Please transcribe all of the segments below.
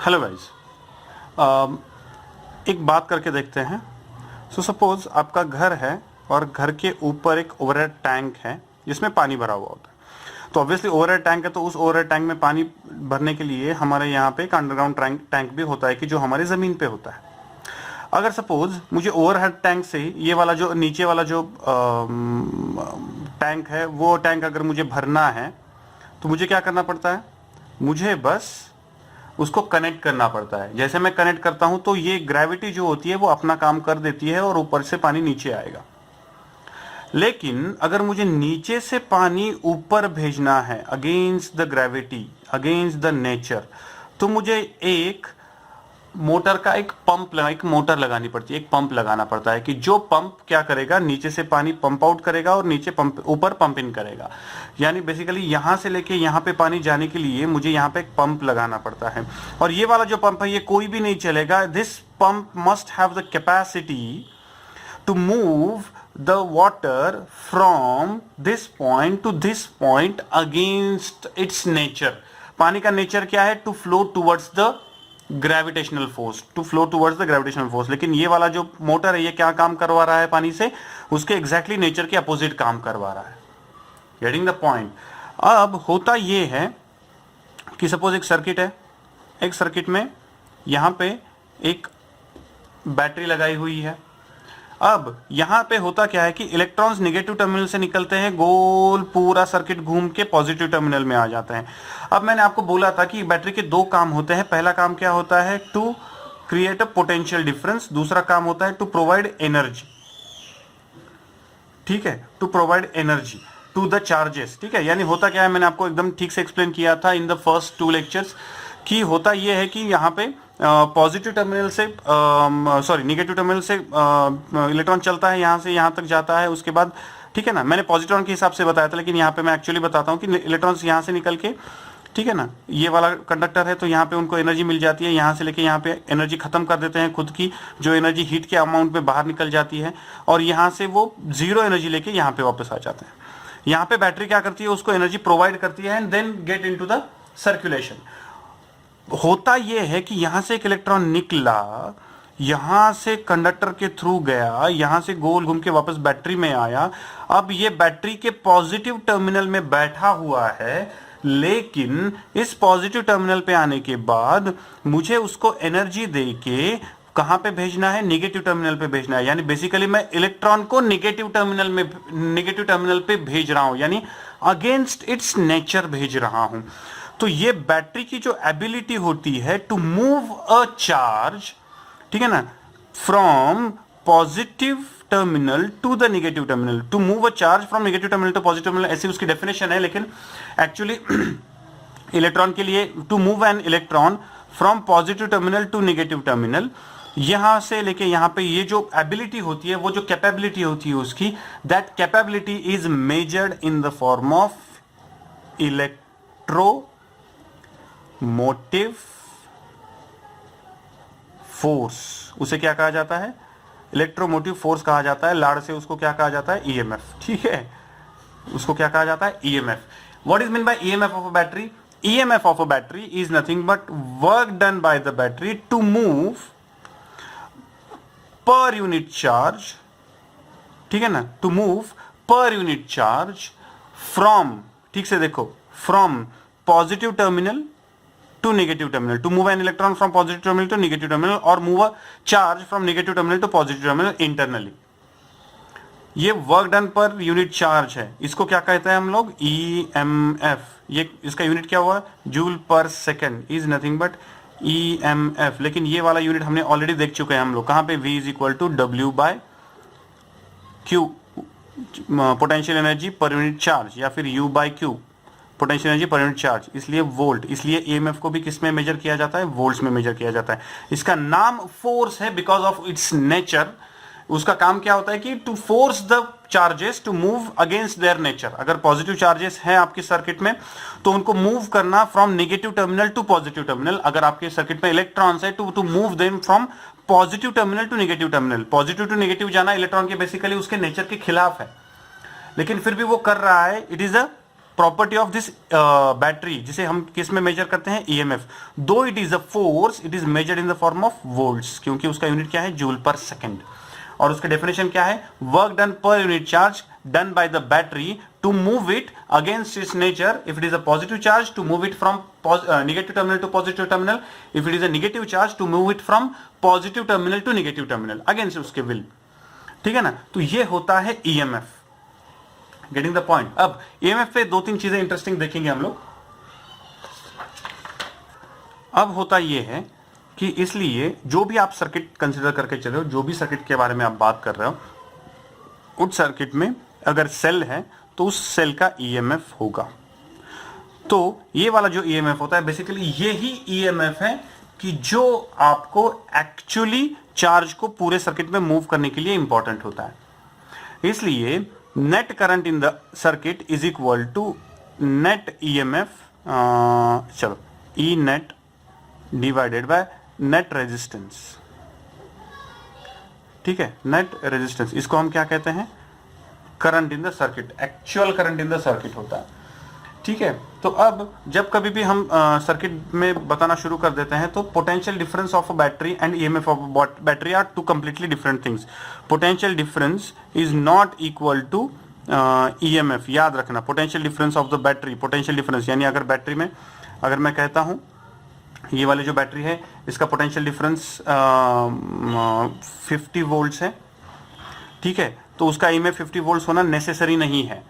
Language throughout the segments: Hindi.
हेलो गाइस, एक बात करके देखते हैं। सपोज आपका घर है और घर के ऊपर एक ओवरहेड टैंक है जिसमें पानी भरा हुआ होता है। तो ऑब्वियसली ओवरहेड टैंक है, तो उस ओवरहेड टैंक में पानी भरने के लिए हमारे यहाँ पे एक अंडरग्राउंड टैंक भी होता है कि जो हमारी ज़मीन पे होता है। अगर सपोज मुझे ओवरहेड टैंक से ये वाला जो नीचे वाला जो टैंक है, वो टैंक अगर मुझे भरना है तो मुझे क्या करना पड़ता है? मुझे बस उसको कनेक्ट करना पड़ता है। जैसे मैं कनेक्ट करता हूं तो ये ग्रेविटी जो होती है वो अपना काम कर देती है और ऊपर से पानी नीचे आएगा। लेकिन अगर मुझे नीचे से पानी ऊपर भेजना है against the gravity, against the nature, तो मुझे एक मोटर का एक मोटर लगानी पड़ती है, एक पंप लगाना पड़ता है कि जो पंप क्या करेगा, नीचे से पानी पंप आउट करेगा और नीचे ऊपर पंप इन करेगा। यानी बेसिकली यहां से लेके यहां पे पानी जाने के लिए मुझे यहां पे एक पंप लगाना पड़ता है। और ये वाला जो पंप है ये कोई भी नहीं चलेगा। This pump must have the capacity to move the water from this point to this point against its nature। पानी का नेचर क्या है? to flow towards the gravitational force, to flow towards the gravitational force। लेकिन ये वाला जो मोटर है ये क्या काम करवा रहा है पानी से? उसके एग्जैक्टली नेचर के अपोजिट काम करवा रहा है। Getting the point. अब होता ये है कि सपोज एक सर्किट है, एक सर्किट में यहां पे एक बैटरी लगाई हुई है। अब यहां पे होता क्या है कि इलेक्ट्रॉन्स नेगेटिव टर्मिनल से निकलते हैं, गोल पूरा सर्किट घूम के पॉजिटिव टर्मिनल में आ जाते हैं। अब मैंने आपको बोला था कि बैटरी के दो काम होते हैं। पहला काम क्या होता है? To create a potential difference. दूसरा काम होता है टू प्रोवाइड एनर्जी। ठीक है, to provide energy to the charges. ठीक है, यानी होता क्या है, मैंने आपको एकदम ठीक से एक्सप्लेन किया था इन द फर्स्ट 2 लेक्चर्स कि होता यह है कि यहाँ पे पॉजिटिव टर्मिनल से नेगेटिव टर्मिनल से इलेक्ट्रॉन चलता है, यहाँ से यहाँ तक जाता है। उसके बाद ठीक है ना, मैंने पॉजिट्रॉन के हिसाब से बताया था, लेकिन यहाँ पे मैं एक्चुअली बताता हूँ कि इलेक्ट्रॉन्स यहाँ से निकल के, ठीक है ना, ये वाला कंडक्टर है तो यहाँ पे उनको एनर्जी मिल जाती है। यहाँ से लेके यहाँ पे एनर्जी खत्म कर देते हैं खुद की, जो एनर्जी हीट के अमाउंट में बाहर निकल जाती है, और यहाँ से वो जीरो एनर्जी लेके यहाँ पे वापस आ जाते हैं। यहाँ पे बैटरी क्या करती है? उसको एनर्जी प्रोवाइड करती है and then get into the circulation. होता यह है कि यहां से एक इलेक्ट्रॉन निकला, यहां से कंडक्टर के थ्रू गया, यहां से गोल घूम के वापस बैटरी में आया। अब ये बैटरी के पॉजिटिव टर्मिनल में बैठा हुआ है, लेकिन इस पॉजिटिव टर्मिनल पे आने के बाद मुझे उसको एनर्जी देके कहां पे भेजना है? नेगेटिव टर्मिनल पे भेजना है। यानी बेसिकली मैं इलेक्ट्रॉन को नेगेटिव टर्मिनल पे भेज रहा हूं, यानी अगेंस्ट इट्स नेचर भेज रहा हूं। तो ये बैटरी की जो एबिलिटी होती है टू मूव अ चार्ज, ठीक है ना, from positive terminal to the negative terminal, to move a charge from negative terminal to positive terminal, ऐसी उसकी डेफिनेशन है। लेकिन एक्चुअली इलेक्ट्रॉन के लिए to move an electron from positive terminal to negative terminal, यहां से लेके यहां पे ये जो एबिलिटी होती है, वो जो कैपेबिलिटी होती है उसकी, that capability is measured in the form of motive force. उसे क्या कहा जाता है? इलेक्ट्रोमोटिव फोर्स कहा जाता है। लाड़ से उसको क्या कहा जाता है? ईएमएफ। ठीक है, उसको क्या कहा जाता है? EMF. What is mean by EMF of a battery? EMF of a battery is nothing but work done by the battery to move per unit charge, ठीक है ना, to move per unit charge from, ठीक से देखो, from positive terminal to negative terminal, to move an electron from positive terminal to negative terminal or move a charge from negative terminal to positive terminal internally। ये work done per unit charge है, इसको क्या कहते हैं हम लोग? EMF। ये इसका यूनिट क्या हुआ? जूल पर second, is nothing but EMF। लेकिन ये वाला यूनिट हमने ऑलरेडी देख चुके हैं हम लोग, कहां पे? V is equal to W/Q, potential energy per unit charge, या फिर U/Q, potential energy per unit charge, इसलिए वोल्ट। इसलिए ईएमएफ को भी किस में मेजर किया जाता है? वोल्ट्स में मेजर किया जाता है। इसका नाम फोर्स है बिकॉज ऑफ इट्स नेचर। उसका काम क्या होता है कि to force the charges to move against their nature. अगर पॉजिटिव चार्जेस हैं आपके सर्किट में तो उनको मूव करना from negative terminal to positive terminal. अगर आपके सर्किट में इलेक्ट्रॉन्स है to move them from positive terminal to negative terminal. Positive to negative जाना इलेक्ट्रॉन के बेसिकली उसके नेचर के खिलाफ है, लेकिन फिर भी वो कर रहा है। It is a property of this battery, जिसे हम किस में मेजर करते हैं, ईएमएफ, दो it is a force, it is measured in the form of volts, क्योंकि उसका यूनिट क्या है, जूल पर सेकंड। और उसका डेफिनेशन क्या है, work done per unit charge done by the battery to move it against its nature, if it is a positive charge to move it from negative terminal to positive terminal, if it is a negative charge to move it from positive terminal to negative terminal against उसके विल। ठीक है ना, तो ये होता है ईएमएफ। Getting the point. अब ईएमएफ पे दो तीन चीजें इंटरेस्टिंग देखेंगे हम लोग। अब होता यह है कि इसलिए जो भी आप सर्किट कंसीडर करके चले हो, जो भी सर्किट के बारे में आप बात कर रहे हो, उस सर्किट में अगर सेल है तो उस सेल का ईएमएफ होगा। तो ये वाला जो ईएमएफ होता है बेसिकली ये ही ईएमएफ है कि जो आपको एक्चुअली चार्ज को पूरे सर्किट में मूव करने के लिए इंपॉर्टेंट होता है। इसलिए net current in the circuit is equal to net EMF, चलो E net divided by net resistance. ठीक है, नेट रेजिस्टेंस, इसको हम क्या कहते हैं, current in the circuit, actual current in the circuit होता है। ठीक है, तो अब जब कभी भी हम सर्किट में बताना शुरू कर देते हैं तो potential difference of a battery and EMF of battery are two completely different things. Potential difference is not equal to EMF, याद रखना। Potential difference of the battery, potential difference यानी अगर बैटरी में अगर मैं कहता हूं ये वाली जो बैटरी है इसका पोटेंशियल डिफरेंस 50 वोल्ट्स है, ठीक है, तो उसका ईएमएफ 50 वोल्ट्स होना नेसेसरी नहीं है।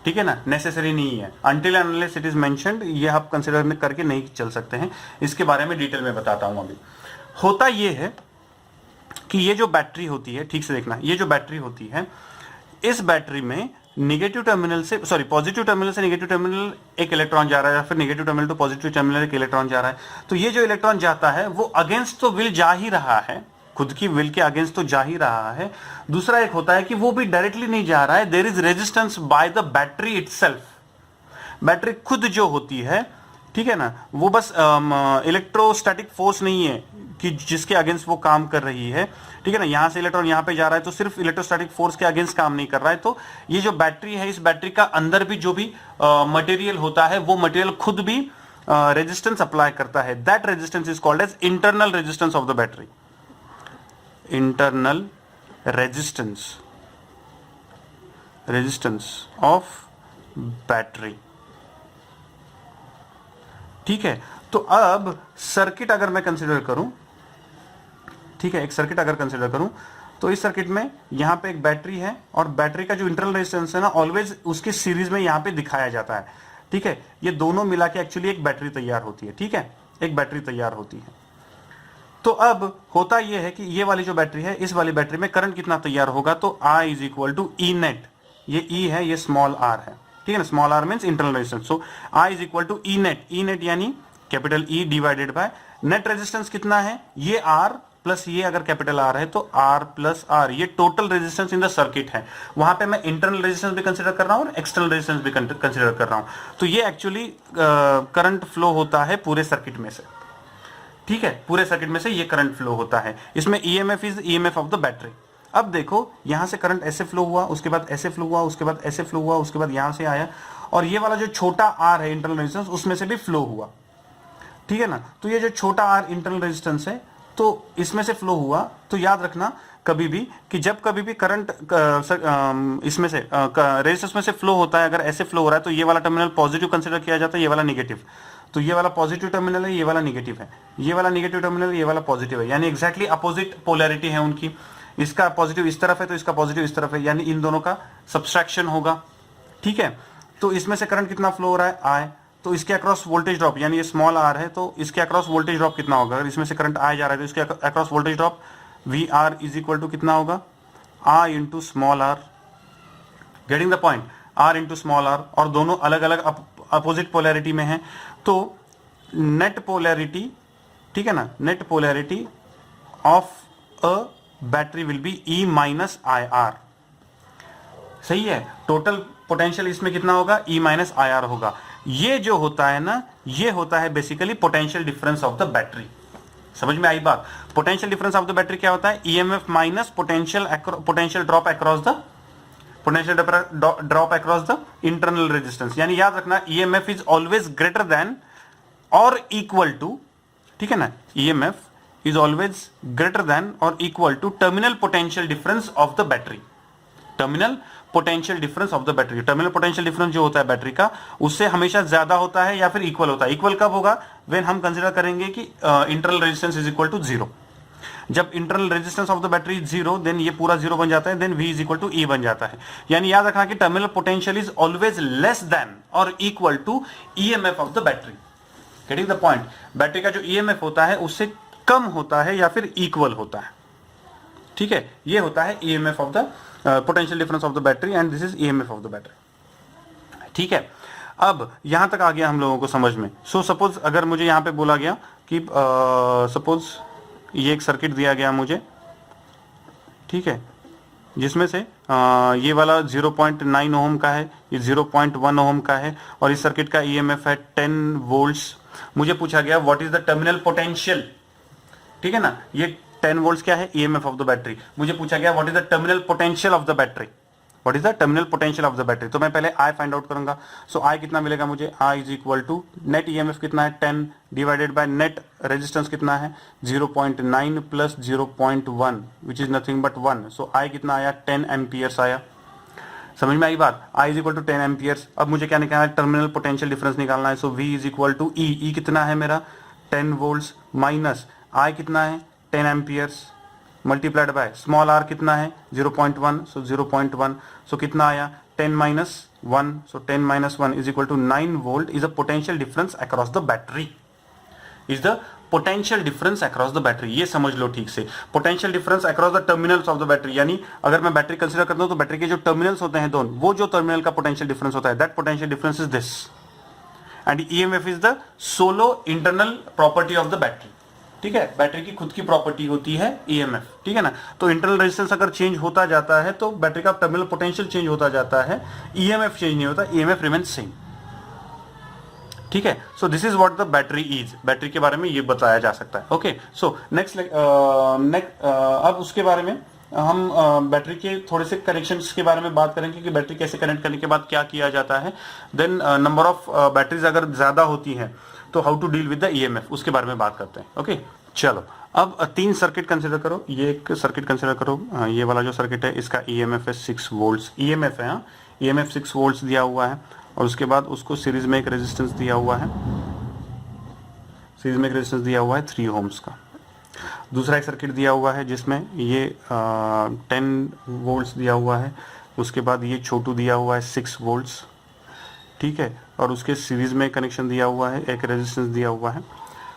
ठीक है ना, नेसेसरी नहीं है, until unless it is mentioned, ये आप कंसिडर करके नहीं चल सकते हैं। इसके बारे में डिटेल में बताता हूं। अभी होता ये है कि ये जो बैटरी होती है, ठीक से देखना, ये जो बैटरी होती है, इस बैटरी में नेगेटिव टर्मिनल से पॉजिटिव टर्मिनल से नेगेटिव टर्मिनल एक इलेक्ट्रॉन जा रहा है, या फिर negative terminal to positive terminal एक इलेक्ट्रॉन जा रहा है। तो ये जो इलेक्ट्रॉन जाता है वो अगेंस्ट तो विल जा ही रहा है, खुद की विल के अगेंस्ट तो जा ही रहा है। दूसरा एक होता है कि वो भी डायरेक्टली नहीं जा रहा है, there is resistance by the battery itself. Battery खुद जो होती है, ठीक है ना, वो बस इलेक्ट्रोस्टैटिक फोर्स नहीं है कि जिसके अगेंस्ट वो काम कर रही है। ठीक है ना, यहां से इलेक्ट्रॉन यहां पे जा रहा है तो सिर्फ इलेक्ट्रोस्टैटिक फोर्स के अगेंस्ट काम नहीं कर रहा है। तो ये जो बैटरी है, इस बैटरी का अंदर भी जो भी मटेरियल होता है वो मटेरियल खुद भी रेजिस्टेंस अप्लाई करता है। That resistance is called as internal resistance of the battery. Internal resistance of battery. ठीक है, तो अब सर्किट अगर मैं कंसीडर करूं, ठीक है, एक सर्किट अगर कंसीडर करूं तो इस सर्किट में यहां पे एक बैटरी है और बैटरी का जो इंटरनल रेजिस्टेंस है ना, ऑलवेज उसके सीरीज में यहां पे दिखाया जाता है। ठीक है, ये दोनों मिला के एक्चुअली एक बैटरी तैयार होती है। ठीक है, एक बैटरी तैयार होती है। तो अब होता यह है कि ये वाली जो बैटरी है, इस वाली बैटरी में करंट कितना तैयार होगा, तो I is equal to E net, ये E है, ये स्मॉल r है। ठीक है ना, small r means internal resistance. So I is equal to E net, E net यानी capital E divided by net resistance कितना है, ये R प्लस ये अगर कैपिटल R है तो R प्लस R, ये total resistance in the circuit है। वहां पे मैं इंटरनल रेजिस्टेंस भी कंसीडर कर रहा हूं और एक्सटर्नल रेजिस्टेंस भी कंसीडर कर रहा हूं। तो ये एक्चुअली करंट फ्लो होता है पूरे सर्किट में से। ठीक है, पूरे सर्किट में से ये करंट फ्लो होता है। इसमें EMF is EMF of the battery. अब देखो यहां से करंट ऐसे फ्लो हुआ, उसके बाद ऐसे फ्लो हुआ, उसके बाद ऐसे फ्लो हुआ, उसके बाद यहां से आया, और ये वाला जो छोटा R है इंटरनल रेजिस्टेंस, उसमें से भी फ्लो हुआ। ठीक है ना, तो ये जो छोटा R इंटरनल रेजिस्टेंस है तो इसमें से फ्लो हुआ। तो याद रखना कभी भी कि जब कभी भी करंट इसमें से रेजिस्टेंस में से फ्लो होता है, अगर ऐसे फ्लो हो रहा है तो ये वाला टर्मिनल पॉजिटिव कंसीडर किया जाता है, ये वाला नेगेटिव। तो ये वाला पॉजिटिव टर्मिनल है, ये वाला नेगेटिव है, ये वाला नेगेटिव टर्मिनल, ये वाला पॉजिटिव है, यानी एग्जैक्टली अपोजिट पोलैरिटी है उनकी। इसका पॉजिटिव इस तरफ है तो इसका पॉजिटिव इस तरफ है, यानी इन दोनों का सब्सट्रैक्शन होगा। ठीक है, तो इसमें से करंट कितना फ्लो हो रहा है, I, तो इसके अक्रॉस वोल्टेज ड्रॉप, यानी ये स्मॉल r है तो इसके अक्रॉस वोल्टेज ड्रॉप कितना होगा, अगर इसमें से करंट I जा रहा है तो इसके across voltage drop VR is equal to कितना होगा, I into small r। Getting the point, R into small r, और दोनों अलग अलग अपोजिट पोलैरिटी में हैं। तो नेट पोलैरिटी, ठीक है ना, net polarity of a battery will be E minus IR। सही है, टोटल पोटेंशियल इसमें कितना होगा, E माइनस IR होगा। ये जो होता है ना, ये होता है basically potential difference of the battery. समझ में आई बात? Potential difference of the battery क्या होता है, EMF minus potential drop across the potential drop across the internal resistance, यानी याद रखना EMF is always greater than और इक्वल टू, ठीक है ना, EMF is always greater than और equal to terminal potential difference of the battery. Terminal potential difference of the battery, terminal potential difference जो होता है बैटरी का, उससे हमेशा ज्यादा होता है या फिर इक्वल होता है। इक्वल कब होगा? व्हेन हम कंसीडर करेंगे कि internal resistance is equal to 0। जब internal resistance of the battery is 0, then ये पूरा 0 बन जाता है, then V is equal to E बन जाता है। यानी याद रखना कि terminal potential is always less than और equal to EMF of the battery. Getting the point? Battery का जो ईएमएफ होता है उससे कम होता है या फिर इक्वल होता है, ठीक है। ये होता है EMF of the potential difference of the battery and this is EMF of the battery, ठीक है। अब यहां तक आ गया हम लोगों को समझ में। सो सपोज अगर मुझे यहां पे बोला गया कि सपोज ये एक सर्किट दिया गया मुझे, ठीक है, जिसमें से ये वाला 0.9 ओम का है, ये 0.1 ओम का है और इस सर्किट का ईएमएफ है 10 वोल्ट्स। मुझे पूछा गया what is the terminal potential, ठीक है ना, ये 10 वोल्ट्स क्या है? EMF of the battery. मुझे पूछा गया what is the terminal potential of the battery, what is the terminal potential of the battery. तो मैं पहले आई फाइंड आउट करूंगा। सो आई कितना मिलेगा मुझे? I is equal to net EMF कितना है 10 डिवाइडेड बाय नेट रेजिस्टेंस कितना है 0.9 plus 0.1 which is nothing but 1। सो आई कितना आया? 10 एम्पियर्स आया। समझ में आई बात? आई इज इक्वल टू 10 एम्पियर्स। अब मुझे क्या निकालना है? टर्मिनल पोटेंशियल डिफरेंस निकालना है। So V is equal to E, E कितना है मेरा 10 वोल्ट्स माइनस आई कितना है 10 amperes multiplied by small r कितना है 0.1, सो 0.1, सो कितना आया 10 minus 1, so 10 minus 1 is equal to 9 volt is the potential difference across the battery, is the potential difference across the battery. ये समझ लो ठीक से, potential difference across the terminals of the battery, यानी अगर मैं बैटरी कंसीडर करता हूं तो बैटरी के जो टर्मिनल्स होते हैं दोनों, वो जो टर्मिनल का पोटेंशियल डिफरेंस होता है, that potential difference is this and EMF is the solo internal property of the battery, ठीक है। बैटरी की खुद की प्रॉपर्टी होती है ईएमएफ, ठीक है ना। तो इंटरनल रेजिस्टेंस अगर चेंज होता जाता है तो बैटरी का टर्मिनल पोटेंशियल चेंज होता जाता है, ईएमएफ चेंज नहीं होता, ईएमएफ रिमेंस सेम, ठीक है। सो this is what the battery is, battery के बारे में ये बताया जा सकता है। ओके, सो नेक्स्ट अब उसके बारे में हम बैटरी के थोड़े से कनेक्शंस के बारे में बात करेंगे कि बैटरी कैसे कनेक्ट करने के बाद क्या किया जाता है। देन नंबर ऑफ बैटरीज अगर ज्यादा होती हैं तो how to deal with the EMF, उसके बारे में बात करते हैं। ओके, चलो अब 3 सर्किट कंसीडर करो। ये एक सर्किट कंसीडर करो, ये वाला जो सर्किट है इसका ईएमएफ है 6 वोल्ट्स, ईएमएफ है, हाँ, ईएमएफ 6 वोल्ट्स दिया हुआ है और उसके बाद उसको सीरीज में एक रेजिस्टेंस दिया हुआ है, सीरीज में एक रेजिस्टेंस दिया हुआ है 3 ओम्स का। दूसरा एक सर्किट दिया हुआ है जिसमें ये 10 वोल्ट्स दिया हुआ है, उसके बाद ये छोटू दिया हुआ है 6 वोल्ट्स, ठीक है, और उसके सीरीज में कनेक्शन दिया हुआ है, एक रेजिस्टेंस दिया हुआ है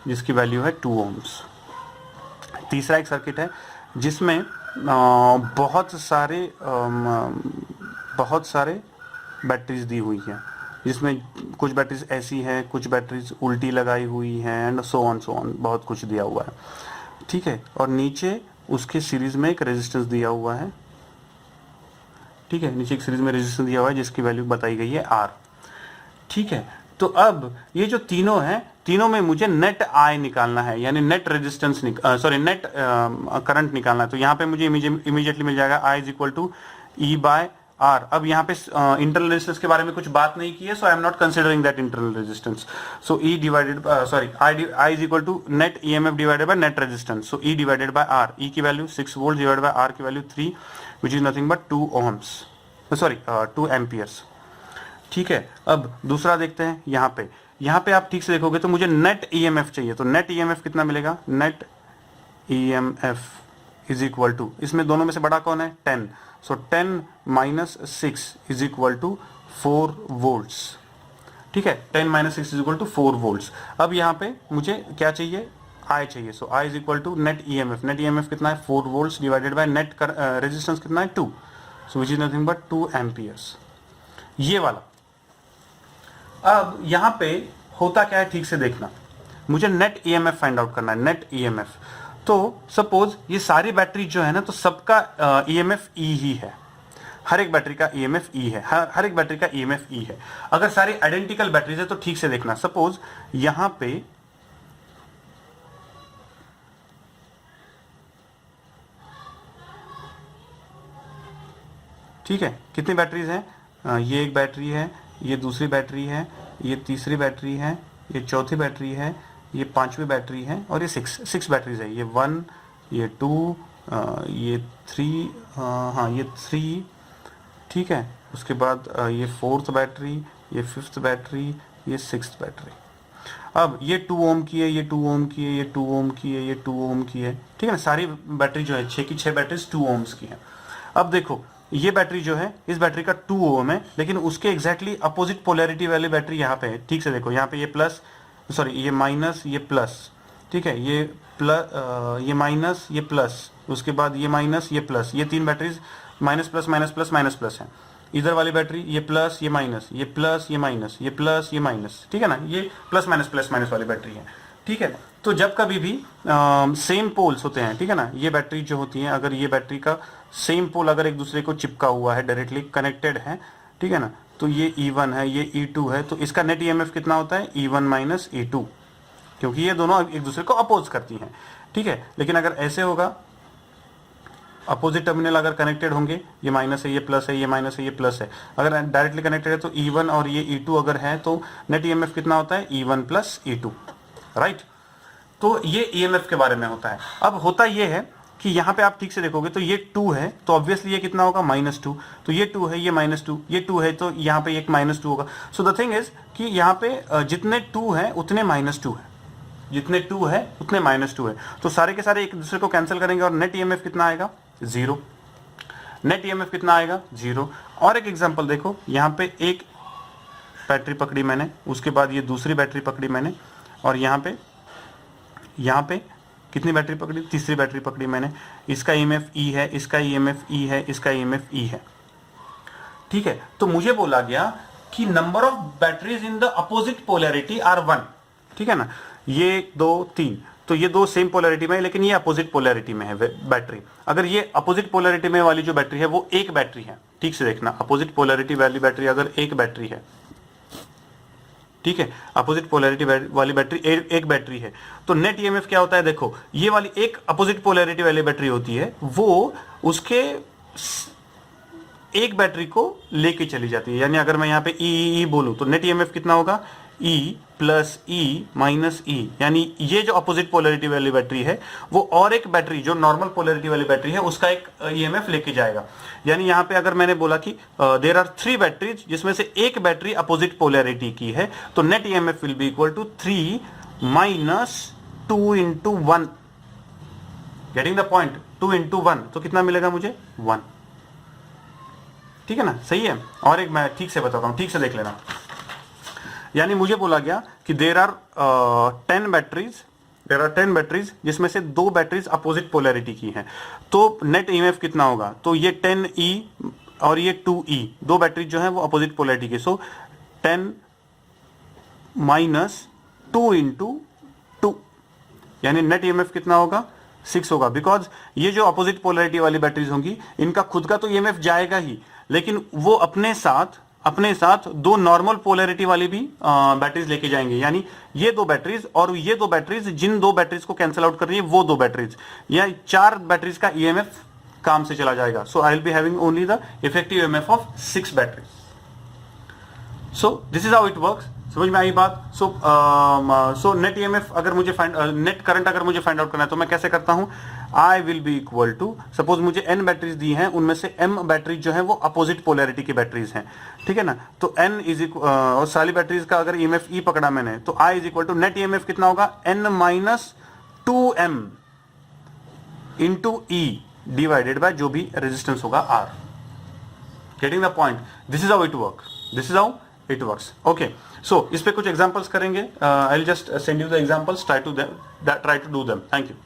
जिसकी वैल्यू है 2 ओम्स। तीसरा एक सर्किट है जिसमें बहुत सारे बैटरीज दी हुई हैं, जिसमें कुछ बैटरीज ऐसी हैं, कुछ बैटरीज उल्टी लगाई हुई हैं एंड सो ऑन बहुत कुछ दिया हुआ है, ठीक है। और नीचे उसके सीरीज में एक रेजिस्टेंस दिया हुआ है, ठीक है, नीचे एक सीरीज में रेजिस्टेंस दिया हुआ है जिसकी वैल्यू बताई गई है R, ठीक है। तो अब ये जो तीनों हैं, तीनों में मुझे नेट आई निकालना है, यानी नेट रेजिस्टेंस नेट करंट निकालना है। तो यहाँ पे मुझे इमीडिएटली मिल जाएगा I is equal to E by R। अब यहाँ पे इंटरनल रेजिस्टेंस के बारे में कुछ बात नहीं की है, so I am not considering that internal resistance. So E divided I is equal to net EMF divided by net resistance, so E divided by R, E की value 6 volt divided by R की value 3 which is nothing but 2 ohms, 2 amperes, ठीक है। अब दूसरा देखते हैं, यहाँ पे आप ठीक से देखोगे तो मुझे नेट ईएमएफ चाहिए, तो नेट ईएमएफ कितना मिलेगा? Net EMF is equal to, इसमें दोनों में से बड़ा कौन है? 10, so 10 minus 6 is equal to 4 volts, ठीक है, 10 minus 6 is equal to 4 volts. अब यहाँ पे मुझे क्या चाहिए? आई चाहिए, so I is equal to net EMF, net EMF कितना है? 4 volts divided by net resistance कितना है? 2, so which is nothing but 2 amperes, ये वाला। अब यहां पे होता क्या है ठीक से देखना, मुझे नेट ईएमएफ फाइंड आउट करना है, नेट ईएमएफ। तो सपोज ये सारी बैटरी जो है ना, तो सबका ईएमएफ ई ही है, हर एक बैटरी का ईएमएफ ई है, हर एक बैटरी का ईएमएफ ई है। अगर सारी आइडेंटिकल बैटरीज है तो ठीक से देखना, सपोज यहां पे ठीक है, कितनी बैटरीज हैं, ये एक बैटरी है, ये दूसरी बैटरी है, ये तीसरी बैटरी है, ये चौथी बैटरी है, ये पांचवी बैटरी है और ये सिक्स बैटरीज है, ये 1, ये 2, ये 3, हाँ ये 3, ठीक है। उसके बाद ये 4th बैटरी, ये 5th बैटरी, ये 6th बैटरी। अब ये 2 ओम की है, ये 2 ओम की है, ये 2 ओम की है, ये 2 ओम की है, ठीक है ना। सारी बैटरी जो है 6 की 6 बैटरीज 2 ओम्स की है। अब देखो ये बैटरी जो है, इस बैटरी का 2 ओम है, लेकिन उसके एग्जैक्टली अपोजिट पोलैरिटी वाली बैटरी यहाँ पे है। ठीक से देखो, यहाँ पे ये प्लस, सॉरी ये माइनस, ये प्लस, ठीक है, ये प्लस, ये माइनस, ये प्लस, उसके बाद ये माइनस, ये प्लस, ये 3 batteries minus plus minus plus minus plus है। इधर वाली बैटरी ये प्लस, ये माइनस, ये प्लस, ये माइनस, ये प्लस, ये माइनस, ठीक है ना। ये प्लस माइनस वाली बैटरी है, ठीक है। तो जब कभी भी सेम पोल्स होते हैं, ठीक है ना, ये बैटरी जो होती है, अगर ये बैटरी का सेम पोल अगर एक दूसरे को चिपका हुआ है, डायरेक्टली कनेक्टेड है, ठीक है ना, तो ये E1 है, ये E2 है, तो इसका नेट EMF कितना होता है, E1 माइनस E2, क्योंकि ये दोनों एक दूसरे को अपोज करती हैं, ठीक है। लेकिन अगर ऐसे होगा, अपोजिट टर्मिनल अगर कनेक्टेड होंगे, ये माइनस है, ये प्लस है, ये माइनस है, ये प्लस है, अगर डायरेक्टली कनेक्टेड है तो E1 और ये E2 अगर है तो नेट EMF कितना होता है, E1 प्लस E2, राइट। तो ये EMF के बारे में होता है। अब होता ये है कि यहाँ पे आप ठीक से देखोगे तो ये 2 है, तो ऑब्वियसली ये कितना होगा, -2, तो ये 2 है, ये -2, ये 2 है, तो यहाँ पे एक -2 होगा। सो द थिंग इज कि यहाँ पे जितने 2 है उतने -2 है, जितने 2 है उतने -2 है, तो सारे के सारे एक दूसरे को कैंसिल करेंगे और नेट EMF कितना आएगा, 0। नेट EMF कितना आएगा, 0। और एक एग्जांपल देखो, यहाँ पे एक बैटरी पकड़ी मैंने, उसके बाद ये दूसरी बैटरी पकड़ी मैंने, और यहाँ पे कितनी बैटरी पकड़ी, तीसरी बैटरी पकड़ी मैंने। इसका EMF E है, इसका EMF E है, इसका EMF E है, ठीक है। तो मुझे बोला गया कि number of batteries in the opposite polarity are 1, ठीक है ना। ये 2 3, तो ये 2 सेम पोलैरिटी में है, लेकिन ये अपोजिट पोलैरिटी में है बैटरी। अगर ये अपोजिट पोलैरिटी में वाली जो बैटरी है वो एक बैटरी है, ठीक से देखना, अपोजिट पोलैरिटी वाली बैटरी अगर एक बैटरी है, ठीक है, अपोजिट पोलैरिटी वाली बैटरी एक बैटरी है, तो नेट EMF क्या होता है, देखो ये वाली एक अपोजिट पोलैरिटी वाली बैटरी होती है, वो उसके एक बैटरी को लेके चली जाती है। यानी अगर मैं यहाँ पे E बोलूं तो नेट EMF कितना होगा, E plus E minus E, यानी ये जो अपोजिट पोलैरिटी वाली बैटरी है वो और एक बैटरी जो नॉर्मल पोलैरिटी वाली बैटरी है उसका एक EMF लेके जाएगा। यानी यहाँ पे अगर मैंने बोला कि देयर आर 3 बैटरीज जिसमें से एक बैटरी अपोजिट पोलैरिटी की है, तो net EMF will be equal to 3 minus 2 into 1। Getting the point, 2 into 1, तो कितना मिलेगा मुझे, 1, ठीक है ना, सही है। और एक मैं ठीक से बताता हूं, ठीक से देख लेना। यानी मुझे बोला गया कि देयर आर 10 बैटरीज जिसमें से 2 बैटरीज अपोजिट पोलैरिटी की हैं, तो नेट EMF कितना होगा, तो ये 10E और ये 2E, 2 बैटरीज जो है वो अपोजिट पोलैरिटी की, सो 10 माइनस 2 इंटू 2, यानी नेट EMF कितना होगा, 6 होगा। बिकॉज ये जो अपोजिट पोलैरिटी वाली बैटरीज होंगी इनका खुद का तो EMF जाएगा ही, लेकिन वो अपने साथ 2 नॉर्मल पोलैरिटी वाली भी बैटरीज लेके जाएंगे। यानी ये 2 बैटरीज और ये 2 बैटरीज, जिन 2 बैटरीज को कैंसिल आउट कर रही है वो 2 बैटरीज, या 4 बैटरीज का EMF काम से चला जाएगा। So I will be having only the effective EMF of 6 batteries. So this is how it works. समझ में आई बात। सो नेट EMF अगर मुझे नेट करंट अगर मुझे फाइंड आउट करना है तो मैं कैसे करता हूं, I will be equal to, suppose मुझे n बैटरीज दी हैं, उनमें से m बैटरीज जो है वो अपोजिट पोलैरिटी की बैटरीज हैं, ठीक है ना। तो n इज इक्वल, और सारी बैटरीज का अगर EMF E पकड़ा मैंने, तो I is equal to net EMF कितना होगा, n minus 2m into E divided by जो भी रेजिस्टेंस होगा R। Getting the point, this is how it work, this is how it works. Okay, so इस पे कुछ एग्जांपल्स करेंगे। I will just send you the examples, try to do them. Thank you.